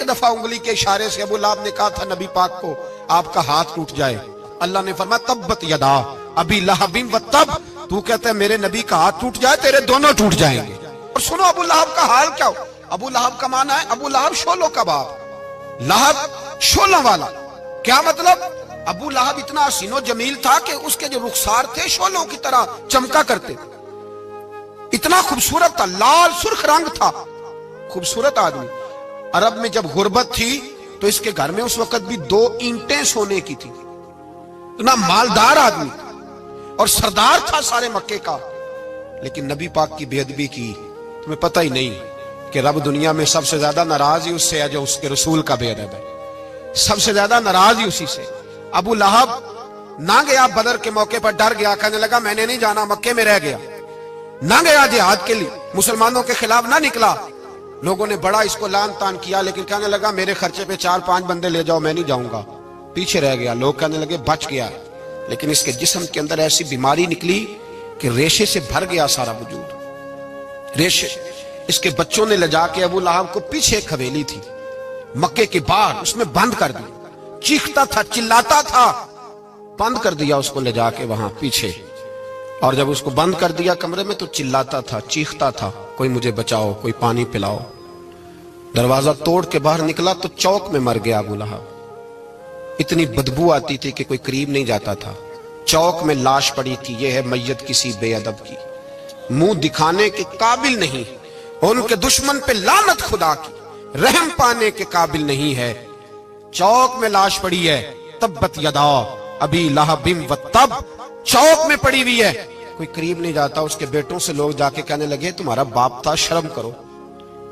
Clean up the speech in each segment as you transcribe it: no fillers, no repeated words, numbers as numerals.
ایک دفعہ انگلی کے اشارے سے ابو لہب نے کہا تھا نبی پاک کو آپ کا ہاتھ ٹوٹ جائے، اللہ نے فرمایا تبت یدا ابی لہب و تب، تو کہتا ہے میرے نبی کا ہاتھ ٹوٹ جائے تیرے دونوں ٹوٹ جائیں گے۔ اور سنو ابو لہب کا حال کیا ہو۔ ابو لہب کا معنی ہے ابو لہب شولوں کا باپ، لہب شولوں والا۔ کیا مطلب؟ ابو لہب اتنا حسین و جمیل تھا کہ اس کے جو رخسار تھے شولوں کی طرح چمکا کرتے، اتنا خوبصورت تھا، لال سرخ رنگ تھا، خوبصورت آدمی۔ عرب میں جب غربت تھی تو اس کے گھر میں اس وقت بھی 2 اینٹیں سونے کی تھی، اتنا مالدار آدمی اور سردار تھا سارے مکے کا۔ لیکن نبی پاک کی بے ادبی کی، تمہیں پتہ ہی نہیں کہ رب دنیا میں سب سے زیادہ ناراض ہی اس سے ہے جو اس کے رسول کا بے ادب ہے، سب سے زیادہ ناراض ہی اسی سے۔ ابو لہب نہ گیا بدر کے موقع پر، ڈر گیا، کہنے لگا میں نے نہیں جانا، مکے میں رہ گیا، نہ گیا جہاد کے لیے، مسلمانوں کے خلاف نہ نکلا۔ لوگوں نے بڑا اس کو لان تان کیا، لیکن کہنے لگا میرے خرچے پہ 4-5 بندے لے جاؤ، میں نہیں جاؤں گا، پیچھے رہ گیا۔ لوگ کہنے لگے بچ گیا، لیکن اس کے جسم کے اندر ایسی بیماری نکلی کہ ریشے سے بھر گیا سارا وجود، ریشے۔ اس کے بچوں نے لے جا کے ابو لہب کو پیچھے ایک حویلی تھی مکے کے باہر، اس میں بند کر دیا، چیختا تھا، چلاتا تھا، بند کر دیا اس کو لے جا کے وہاں پیچھے۔ اور جب اس کو بند کر دیا کمرے میں تو چلاتا تھا، چیختا تھا، کوئی مجھے بچاؤ، کوئی پانی پلاؤ۔ دروازہ توڑ کے باہر نکلا تو چوک میں مر گیا ابو لہب، اتنی بدبو آتی تھی کہ کوئی قریب نہیں جاتا تھا۔ چوک میں لاش پڑی تھی، یہ ہے میت کسی بے ادب کی، منہ دکھانے کے قابل نہیں، ان کے دشمن پہ لعنت خدا کی، رحم پانے کے قابل نہیں ہے۔ چوک میں لاش پڑی ہے، تبت یدا ابی لہب و تب، چوک میں پڑی ہوئی ہے، کوئی قریب نہیں جاتا۔ اس کے بیٹوں سے لوگ جا کے کہنے لگے تمہارا باپ تھا، شرم کرو۔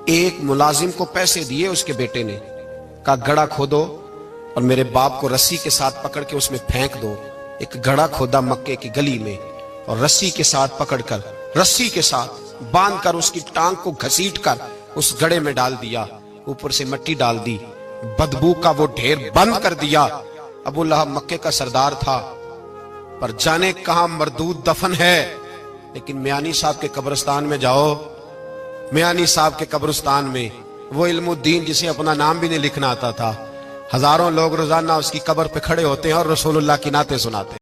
ایک ملازم کو پیسے دیے اس کے بیٹے نے، کہا گڑھا کھودو اور میرے باپ کو رسی کے ساتھ پکڑ کے اس میں پھینک دو۔ ایک گڑھا کھودا مکے کی گلی میں اور رسی کے ساتھ پکڑ کر، رسی کے ساتھ باندھ کر اس کی ٹانگ کو گھسیٹ کر اس گڑھے میں ڈال دیا، اوپر سے مٹی ڈال دی، بدبو کا وہ ڈھیر بند کر دیا۔ ابو لہب مکے کا سردار تھا، پر جانے کہاں مردود دفن ہے۔ لیکن میانی صاحب کے قبرستان میں جاؤ، میانی صاحب کے قبرستان میں وہ علم الدین جسے اپنا نام بھی نہیں لکھنا آتا تھا، ہزاروں لوگ روزانہ اس کی قبر پہ کھڑے ہوتے ہیں اور رسول اللہ کی نعتیں سناتے ہیں۔